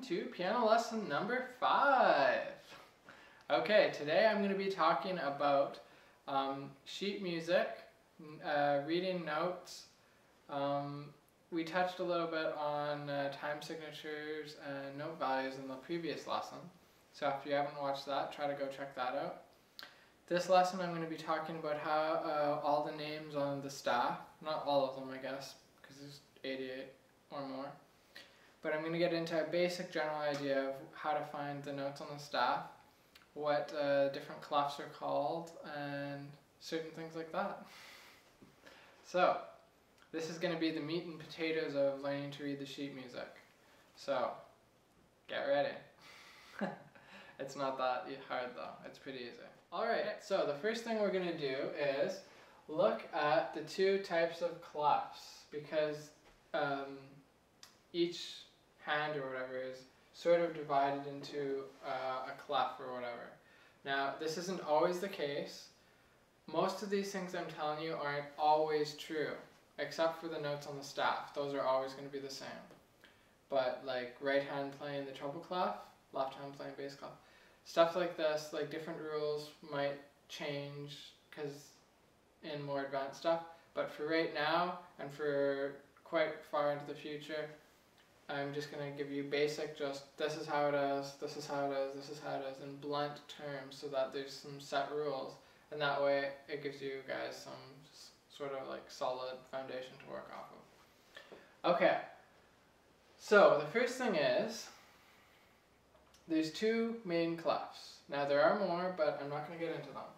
to piano lesson number 5. Okay, today I'm going to be talking about sheet music, reading notes. We touched a little bit on time signatures and note values in the previous lesson. So if you haven't watched that, try to go check that out. This lesson I'm going to be talking about how all the names on the staff, not all of them I guess, because there's 88 or more. But I'm going to get into a basic general idea of how to find the notes on the staff, what different clefs are called, and certain things like that. So, this is going to be the meat and potatoes of learning to read the sheet music. So, get ready. It's not that hard though, it's pretty easy. Alright, so the first thing we're going to do is look at the two types of clefs, because each hand or whatever is sort of divided into a clef or whatever. Now, this isn't always the case. Most of these things I'm telling you aren't always true, except for the notes on the staff. Those are always going to be the same. But like right hand playing the treble clef, left hand playing bass clef, stuff like this, like different rules might change because in more advanced stuff. But for right now and for quite far into the future, I'm just going to give you basic, just this is how it is, this is how it is, this is how it is, in blunt terms, so that there's some set rules, and that way it gives you guys some sort of like solid foundation to work off of. Okay, so the first thing is, there's two main clefs. Now there are more, but I'm not going to get into them.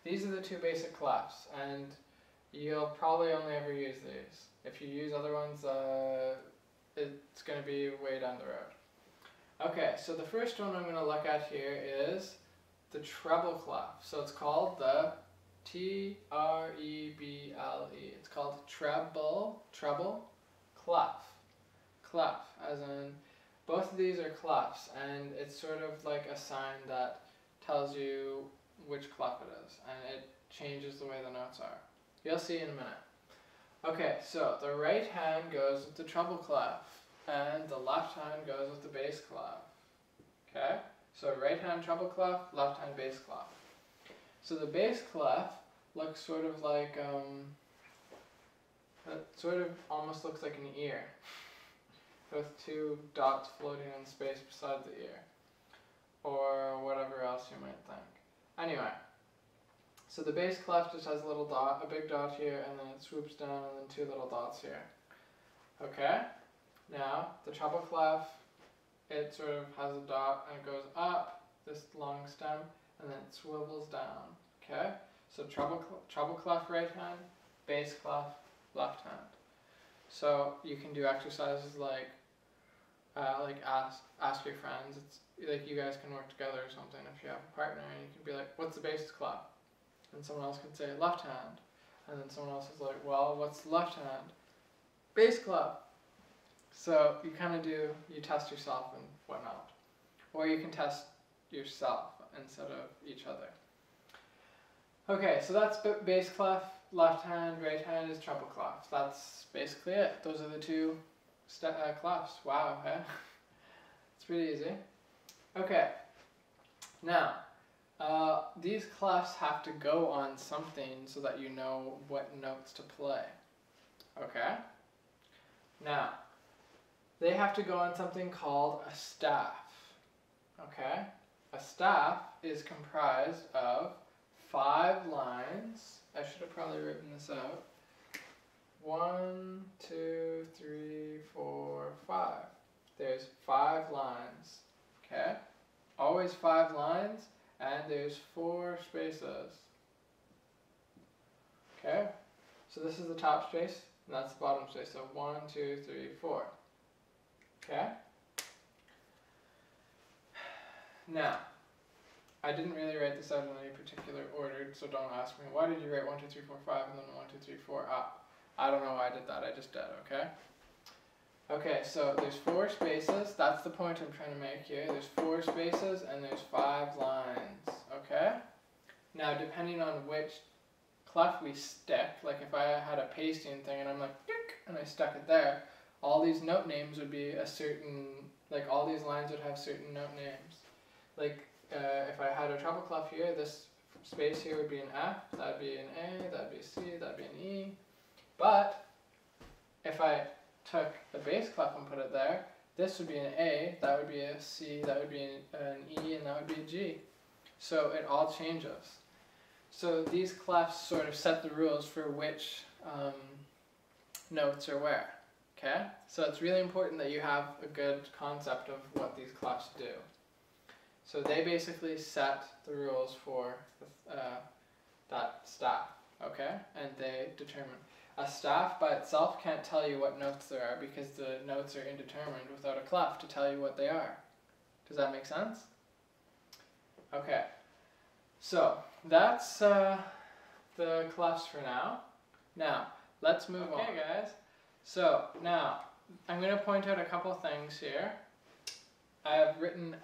These are the two basic clefs, and you'll probably only ever use these. If you use other ones, it's going to be way down the road. Okay, so the first one I'm going to look at here is the treble clef. So it's called the T-R-E-B-L-E. It's called treble clef. Clef, as in both of these are clefs, and it's sort of like a sign that tells you which clef it is, and it changes the way the notes are. You'll see in a minute. Okay, so the right hand goes with the treble clef, and the left hand goes with the bass clef. Okay, so right hand treble clef, left hand bass clef. So the bass clef looks sort of like, it sort of almost looks like an ear, with two dots floating in space beside the ear, or whatever else you might think. Anyway. So the bass clef just has a little dot, a big dot here, and then it swoops down, and then two little dots here. Okay? Now, the treble clef, it sort of has a dot, and it goes up, this long stem, and then it swivels down. Okay? So treble clef right hand, bass clef left hand. So you can do exercises like ask your friends. It's like you guys can work together or something if you have a partner, and you can be like, what's the bass clef? And someone else can say left hand, and then someone else is like, well, what's left hand? Bass clef. So you kind of you test yourself and whatnot. Or you can test yourself instead of each other. Okay, so that's bass clef, left hand, right hand is treble clef. That's basically it. Those are the two clefs. Wow, hey? It's pretty easy. Okay, now, these clefs have to go on something so that you know what notes to play. Okay? Now, they have to go on something called a staff. Okay? A staff is comprised of 5 lines. I should have probably written this out. 1, 2, 3, 4, 5. There's 5 lines. Okay? Always 5 lines. And there's 4 spaces. Okay? So this is the top space, and that's the bottom space. So 1, 2, 3, 4. Okay? Now, I didn't really write this out in any particular order, so don't ask me, why did you write 1, 2, 3, 4, 5, and then 1, 2, 3, 4 up? I don't know why I did that, I just did, okay? Okay, so there's 4 spaces. That's the point I'm trying to make here. There's 4 spaces and there's 5 lines, okay? Now, depending on which clef we stick, like if I had a pasting thing and I'm like, and I stuck it there, all these note names would be a certain, like all these lines would have certain note names. Like if I had a treble clef here, this space here would be an F, that'd be an A, that'd be a C, that'd be an E. But if I took the bass clef and put it there, this would be an A, that would be a C, that would be an E, and that would be a G. So it all changes. So these clefs sort of set the rules for which notes are where. Okay? So it's really important that you have a good concept of what these clefs do. So they basically set the rules for that staff. Okay? And they determine. A staff by itself can't tell you what notes there are because the notes are indeterminate without a clef to tell you what they are. Does that make sense? Okay. So that's the clefs for now. Now, let's move on. Okay, guys. So now, I'm going to point out a couple things here. I have written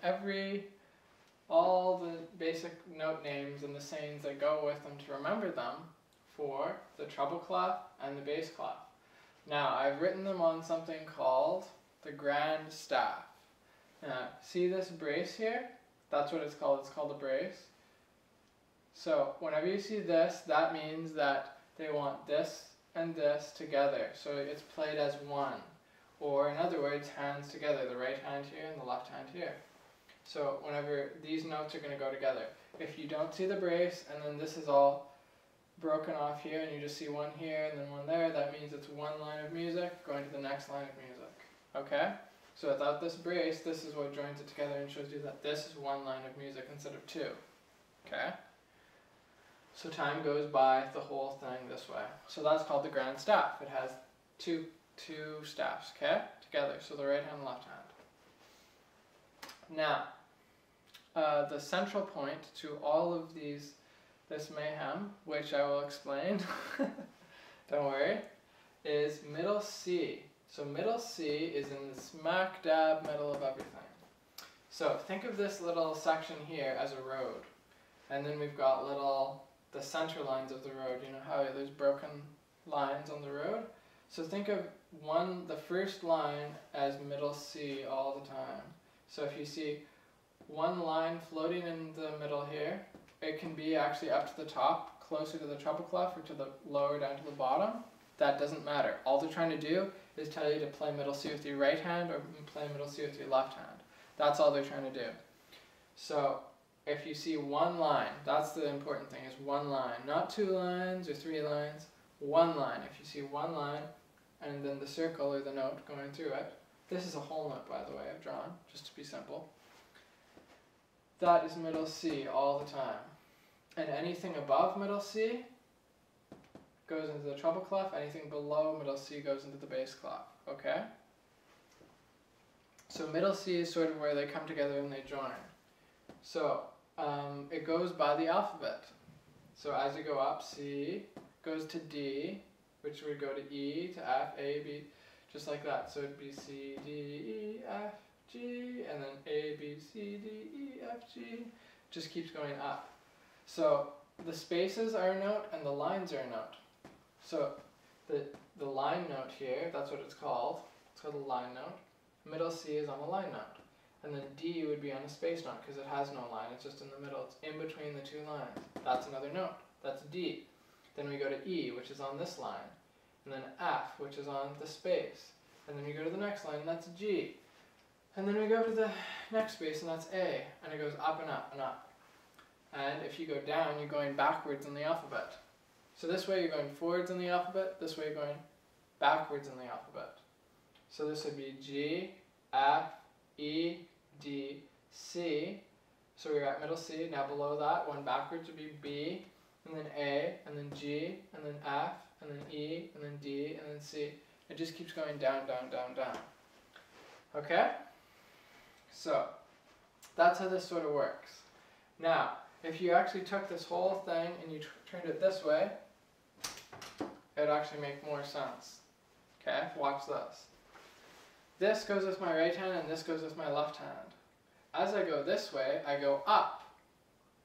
all the basic note names and the sayings that go with them to remember them for the treble clef and the bass clef. Now, I've written them on something called the grand staff. Now, see this brace here? That's what it's called. It's called a brace. So, whenever you see this, that means that they want this and this together. So it's played as one. Or in other words, hands together. The right hand here and the left hand here. So whenever these notes are going to go together. If you don't see the brace and then this is all broken off here and you just see one here and then one there, that means it's one line of music going to the next line of music. Okay? So without this brace, this is what joins it together and shows you that this is one line of music instead of two. Okay? So time goes by the whole thing this way. So that's called the grand staff. It has two staffs, okay? Together, so the right hand and left hand. Now, the central point to all of this mayhem, which I will explain, don't worry, is middle C. So middle C is in the smack dab middle of everything. So think of this little section here as a road. And then we've got the center lines of the road. You know how there's broken lines on the road? So think of the first line as middle C all the time. So if you see one line floating in the middle here, it can be actually up to the top, closer to the treble clef, or to the lower down to the bottom. That doesn't matter. All they're trying to do is tell you to play middle C with your right hand or play middle C with your left hand. That's all they're trying to do. So if you see one line, that's the important thing, is one line. Not two lines or three lines, one line. If you see one line and then the circle or the note going through it, this is a whole note, by the way, I've drawn, just to be simple. That is middle C all the time. And anything above middle C goes into the treble clef, anything below middle C goes into the bass clef, okay? So middle C is sort of where they come together and they join. So it goes by the alphabet. So as you go up, C goes to D, which would go to E, to F, A, B, just like that. So it'd be C, D, E, F, G, and then A, B, C, D, E, F, G. Just keeps going up. So the spaces are a note and the lines are a note. So the line note here, that's what it's called. It's called a line note. Middle C is on a line note. And then D would be on a space note because it has no line. It's just in the middle. It's in between the two lines. That's another note. That's D. Then we go to E, which is on this line. And then F, which is on the space. And then we go to the next line, and that's G. And then we go to the next space, and that's A. And it goes up and up and up. And if you go down, you're going backwards in the alphabet. So this way you're going forwards in the alphabet. This way you're going backwards in the alphabet. So this would be G, F, E, D, C. So we're at middle C. Now below that, one backwards would be B, and then A, and then G, and then F, and then E, and then D, and then C. It just keeps going down, down, down, down. Okay? So that's how this sort of works. Now, if you actually took this whole thing and you turned it this way, it would actually make more sense. Okay? Watch this. This goes with my right hand and this goes with my left hand. As I go this way, I go up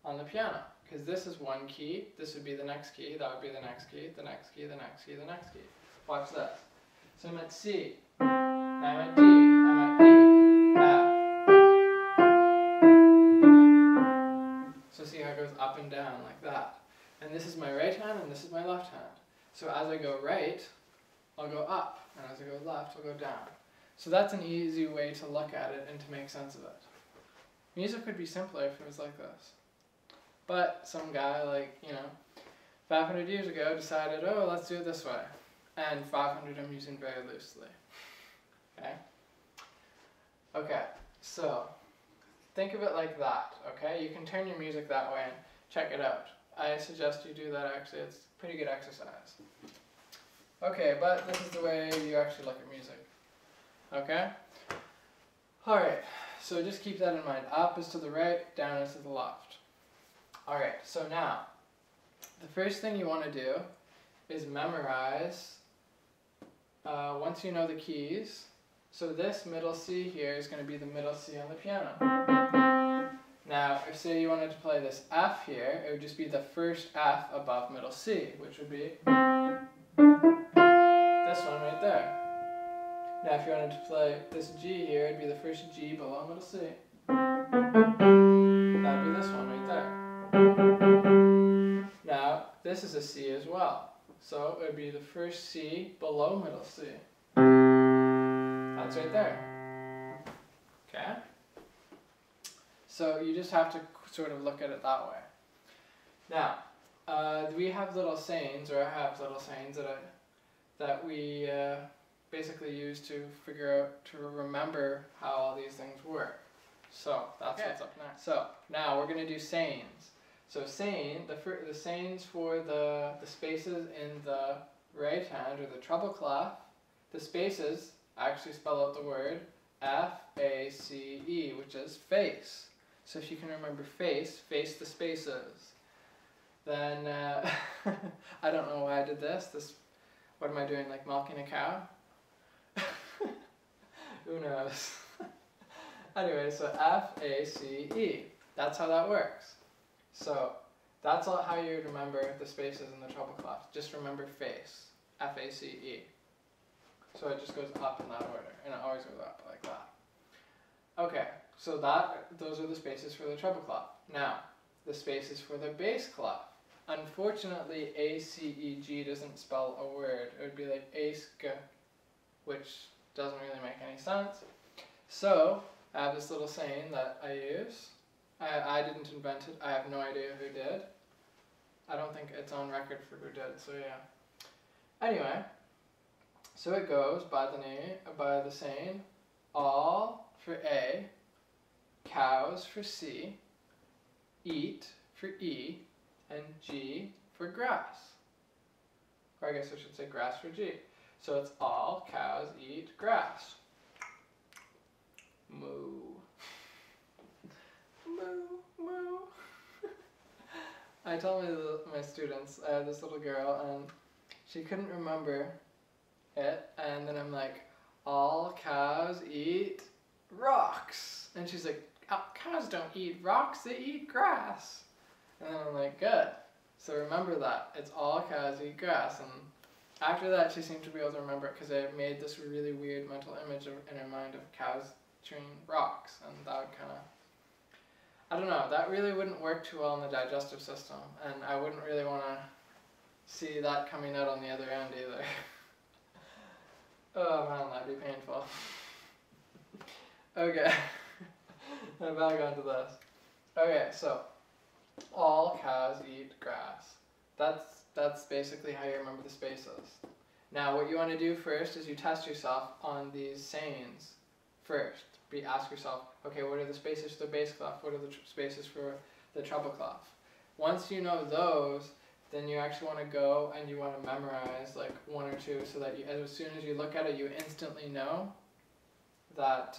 on the piano because this is one key, this would be the next key, that would be the next key, the next key, the next key, the next key. Watch this. So I'm at C. I'm at D, I'm at E, F. So see how it goes up and down like that. And this is my right hand and this is my left hand. So as I go right, I'll go up, and as I go left, I'll go down. So that's an easy way to look at it and to make sense of it. Music would be simpler if it was like this. But some guy, like, 500 years ago decided, oh, let's do it this way. And 500 I'm using very loosely. Okay? Okay, so think of it like that, okay? You can turn your music that way and check it out. I suggest you do that actually, it's a pretty good exercise. Okay, but this is the way you actually look at music. Okay? Alright, so just keep that in mind. Up is to the right, down is to the left. Alright, so now, the first thing you want to do is memorize, once you know the keys, so this middle C here is going to be the middle C on the piano. Now, if say you wanted to play this F here, it would just be the first F above middle C, which would be this one right there. Now if you wanted to play this G here, it'd be the first G below middle C. That'd be this one right there. Now, this is a C as well. So it would be the first C below middle C. That's right there. Okay? So you just have to sort of look at it that way. Now, we have little sayings, or I have little sayings that we basically use to figure out, to remember how all these things work. So that's what's up next. So now we're going to do sayings. So saying, the sayings for the spaces in the right hand, or the treble clef, the spaces actually spell out the word F-A-C-E, which is face. So if you can remember face the spaces. Then, I don't know why I did this. What am I doing, like milking a cow? Who knows? Anyway, so F-A-C-E. That's how that works. So that's how you would remember the spaces in the treble clef. Just remember face. F-A-C-E. So it just goes up in that order, and it always goes up like that. Okay, so those are the spaces for the treble clef. Now, the spaces for the bass clef. Unfortunately, A-C-E-G doesn't spell a word. It would be like A-S-G, which doesn't really make any sense. So, I have this little saying that I use. I didn't invent it. I have no idea who did. I don't think it's on record for who did, so yeah. Anyway, so it goes by the saying, all for A, cows for C, eat for E, and G for grass. Or I guess I should say grass for G. So it's all cows eat grass. Moo. Moo, moo. I told my students, I had this little girl and she couldn't remember it, and then I'm like, all cows eat rocks. And she's like, oh, cows don't eat rocks, they eat grass. And then I'm like, good. So remember that. It's all cows eat grass. And after that, she seemed to be able to remember it because I made this really weird mental image in her mind of cows chewing rocks. And that would kind of, I don't know, that really wouldn't work too well in the digestive system. And I wouldn't really want to see that coming out on the other end either. Oh man, that'd be painful. Okay. Now back onto this. Okay, so all cows eat grass. That's basically how you remember the spaces. Now what you want to do first is you test yourself on these sayings first. Ask yourself, okay, what are the spaces for the bass clef? What are the spaces for the treble clef? Once you know those, then you actually want to go and you want to memorize like one or two so that as soon as you look at it, you instantly know that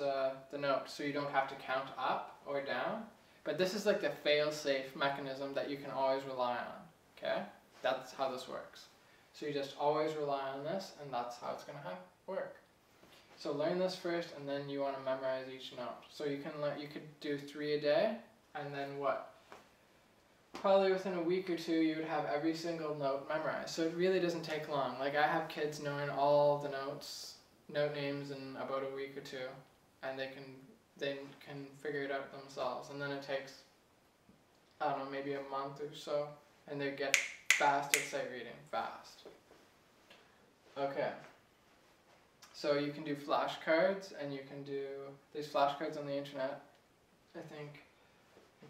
the note, so you don't have to count up or down. But this is like the fail-safe mechanism that you can always rely on, okay? That's how this works. So you just always rely on this, and that's how it's going to work. So learn this first, and then you want to memorize each note. So you could do 3 a day, and then what? Probably within a week or two, you would have every single note memorized. So it really doesn't take long. Like I have kids knowing all the notes note names in about a week or two, and they can figure it out themselves. And then it takes, I don't know, maybe a month or so, and they get fast at sight reading, fast. Okay. So you can do flashcards, and you can do, there's flashcards on the internet. I think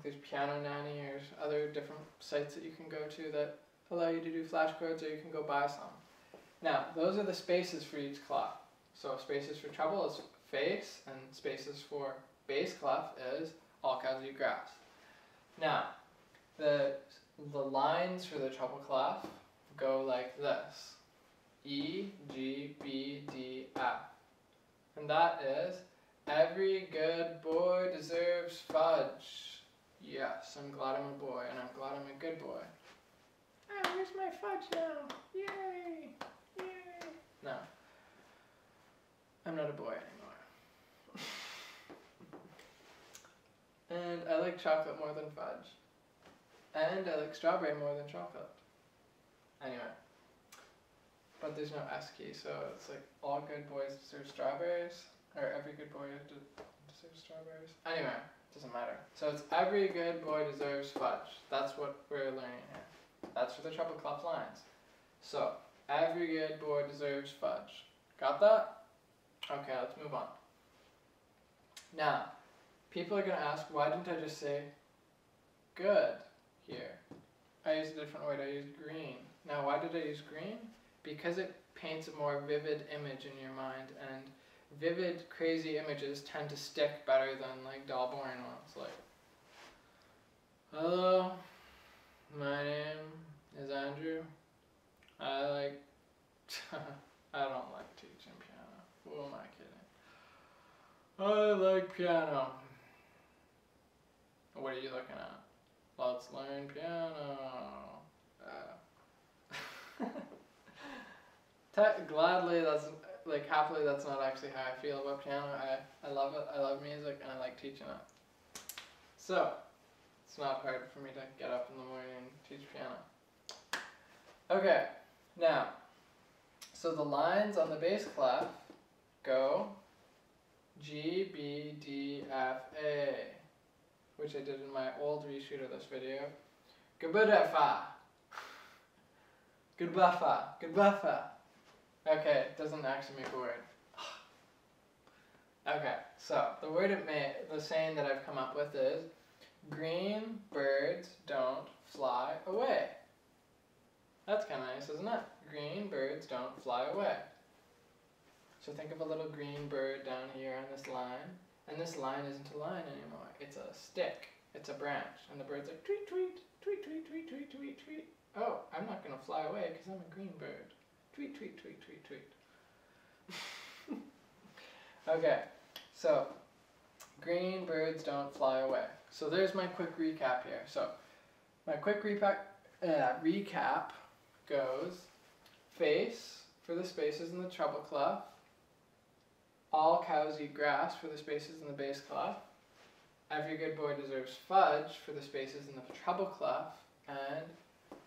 there's Piano Nanny or other different sites that you can go to that allow you to do flashcards, or you can go buy some. Now, those are the spaces for each clef. So spaces for treble is face, and spaces for bass clef is all cows eat grass. Now, the lines for the treble clef go like this: E, G, B, D, F. And that is, every good boy deserves fudge. Yes, I'm glad I'm a boy, and I'm glad I'm a good boy. Ah, where's my fudge now? Yay! Yay! No. I'm not a boy anymore. And I like chocolate more than fudge. And I like strawberry more than chocolate. Anyway. But there's no S key, so it's like all good boys deserve strawberries, or every good boy deserves strawberries. Anyway, doesn't matter. So it's every good boy deserves fudge. That's what we're learning here. That's for the treble clef lines. So every good boy deserves fudge. Got that? Okay, let's move on. Now, people are going to ask, why didn't I just say good here? I used a different word. I used green. Now, why did I use green? Because it paints a more vivid image in your mind, and vivid, crazy images tend to stick better than like dull, boring ones. Like, hello, my name is Andrew. I like, I don't like teaching piano. Who am I kidding? I like piano. What are you looking at? Let's learn piano. Gladly, that's like happily, that's not actually how I feel about piano. I love it. I love music, and I like teaching it. So it's not hard for me to get up in the morning and teach piano. Okay, now, so the lines on the bass clef go G, B, D, F, A, which I did in my old reshoot of this video. Gabudfa. Goodbuffa. Goodbuffa. Okay, it doesn't actually make a word. Okay, so the saying that I've come up with is, green birds don't fly away. That's kind of nice, isn't it? Green birds don't fly away. So think of a little green bird down here on this line, and this line isn't a line anymore. It's a stick. It's a branch, and the bird's like tweet, tweet, tweet, tweet, tweet, tweet, tweet, tweet. Oh, I'm not going to fly away because I'm a green bird. Tweet, tweet, tweet, tweet, tweet. Okay, so green birds don't fly away. So there's my quick recap here. So my quick recap goes face for the spaces in the treble clef, all cows eat grass for the spaces in the bass clef, every good boy deserves fudge for the spaces in the treble clef, and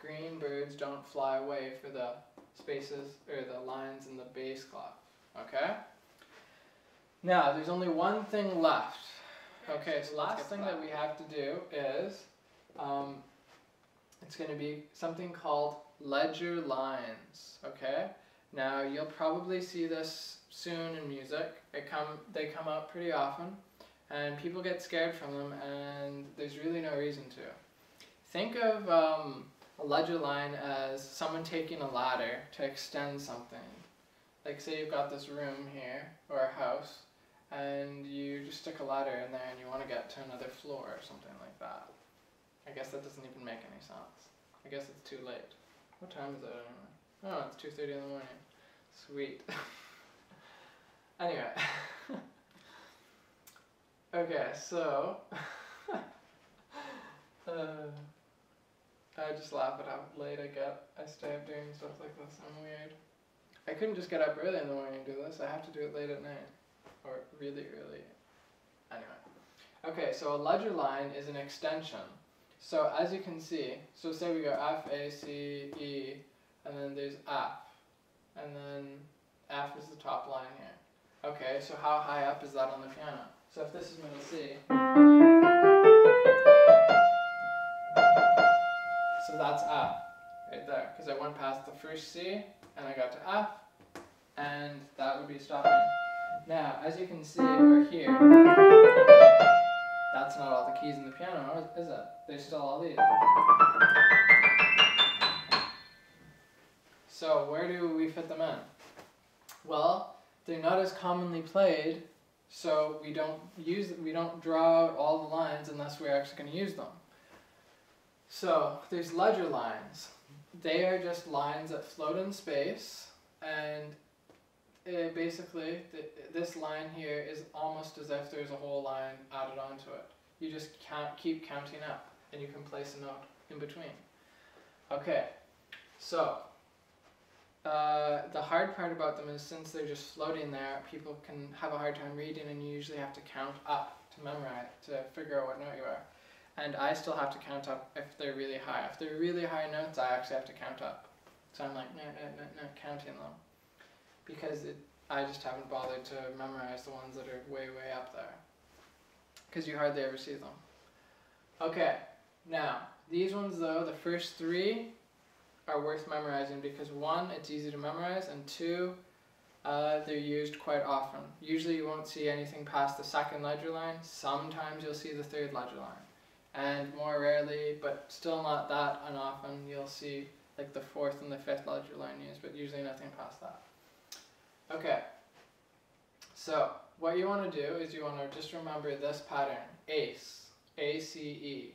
green birds don't fly away for the spaces or the lines in the bass clef. Okay? Now, there's only one thing left. Okay, so the last thing that we have to do is, it's going to be something called ledger lines. Okay? Now, you'll probably see this soon in music. They come out pretty often, and people get scared from them, and there's really no reason to. Think of a ledger line as someone taking a ladder to extend something. Like say you've got this room here, or a house, and you just stick a ladder in there and you want to get to another floor or something like that. I guess that doesn't even make any sense. I guess it's too late. What time is it anyway? Oh, it's 2:30 in the morning. Sweet. Anyway. Okay, so I just laugh at how late I get. I stay up doing stuff like this. I'm weird. I couldn't just get up early in the morning and do this. I have to do it late at night. Or really early. Anyway. Okay, so a ledger line is an extension. So as you can see, so say we go F, A, C, E, and then there's F. And then F is the top line here. Okay, so how high up is that on the piano? So if this is middle C, so that's F right there, because I went past the first C and I got to F, and that would be stopping. Now, as you can see, we're here. That's not all the keys in the piano, is it? There's still all these. So where do we fit them in? Well, they're not as commonly played, so we don't draw out all the lines unless we're actually going to use them. So there's ledger lines. They are just lines that float in space, and basically this line here is almost as if there's a whole line added onto it. You just keep counting up, and you can place a note in between. Okay, so the hard part about them is since they're just floating there, people can have a hard time reading, and you usually have to count up to memorize, to figure out what note you are. And I still have to count up if they're really high. If they're really high notes, I actually have to count up. So I'm like, no, counting them. Because I just haven't bothered to memorize the ones that are way, way up there. Because you hardly ever see them. Okay, now, these ones though, the first three are worth memorizing because one, it's easy to memorize, and two, they're used quite often. Usually you won't see anything past the second ledger line. Sometimes you'll see the third ledger line. And more rarely, but still not that unoften, you'll see like the fourth and the fifth ledger line used, but usually nothing past that. Okay, so what you want to do is you want to just remember this pattern, ACE, A-C-E.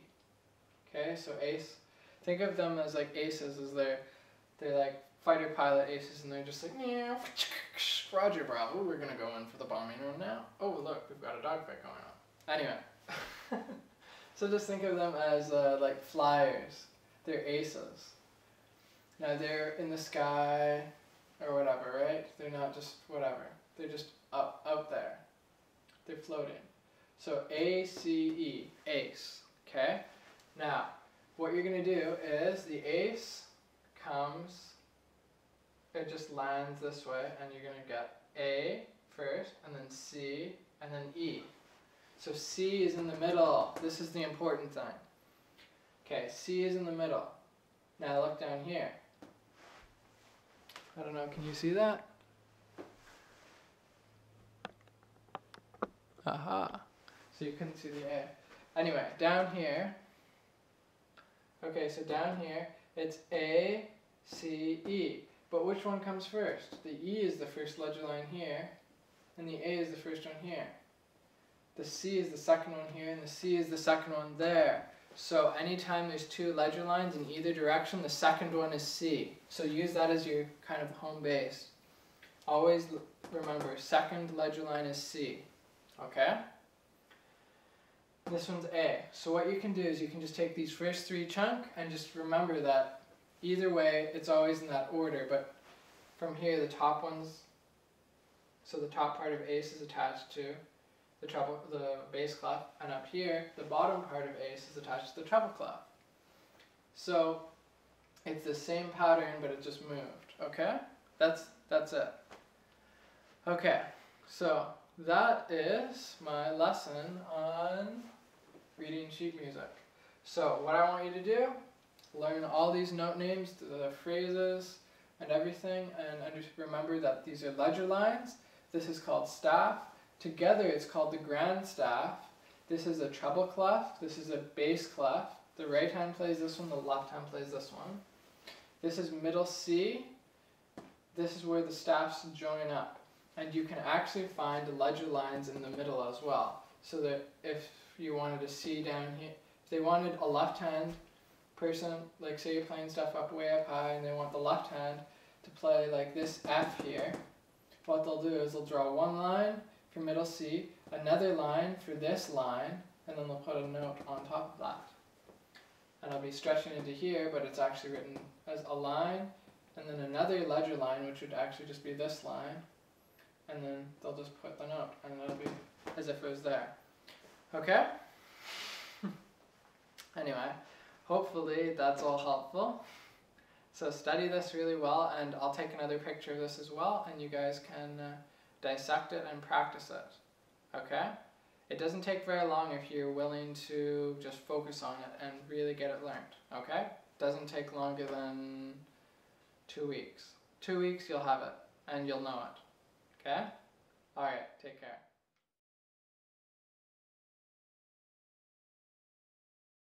Okay, so ACE, think of them as like aces, as they're like fighter pilot aces, and they're just like, yeah, Roger, bravo, we're going to go in for the bombing room now. Oh look, we've got a dogfight going on. Anyway. So just think of them as like flyers. They're aces. Now they're in the sky or whatever, right? They're not just whatever. They're just out there. They're floating. So A-C-E, ace. Okay? Now, what you're going to do is the ace comes, it just lands this way, and you're going to get A first, and then C, and then E. So C is in the middle. This is the important thing. Okay, C is in the middle. Now look down here. I don't know, can you see that? Aha. So you couldn't see the A. Anyway, down here. Okay, so down here, it's A, C, E. But which one comes first? The E is the first ledger line here, and the A is the first one here. The C is the second one here, and the C is the second one there. So anytime there's two ledger lines in either direction, the second one is C. So use that as your kind of home base. Always remember, second ledger line is C. Okay? This one's A. So what you can do is you can just take these first three chunk and just remember that either way, it's always in that order. But from here, the top ones, so the top part of ace is attached to the bass clef, and up here, the bottom part of ace is attached to the treble clef. So it's the same pattern, but it just moved. Okay, that's it. Okay, so that is my lesson on reading sheet music. So what I want you to do, learn all these note names, the phrases, and everything, and remember that these are ledger lines. This is called staff. Together it's called the grand staff. This is a treble clef, this is a bass clef. The right hand plays this one, the left hand plays this one. This is middle C. This is where the staffs join up. And you can actually find ledger lines in the middle as well. So that if you wanted a C down here, if they wanted a left hand person, like say you're playing stuff way up high and they want the left hand to play like this F here, what they'll do is they'll draw one line for middle C, another line for this line, and then they'll put a note on top of that. And I'll be stretching into here, but it's actually written as a line, and then another ledger line, which would actually just be this line, and then they'll just put the note, and it'll be as if it was there. Okay? Anyway, hopefully that's all helpful. So study this really well, and I'll take another picture of this as well, and you guys can dissect it and practice it, okay? It doesn't take very long if you're willing to just focus on it and really get it learned, okay? It doesn't take longer than 2 weeks. 2 weeks you'll have it and you'll know it, okay? Alright, take care.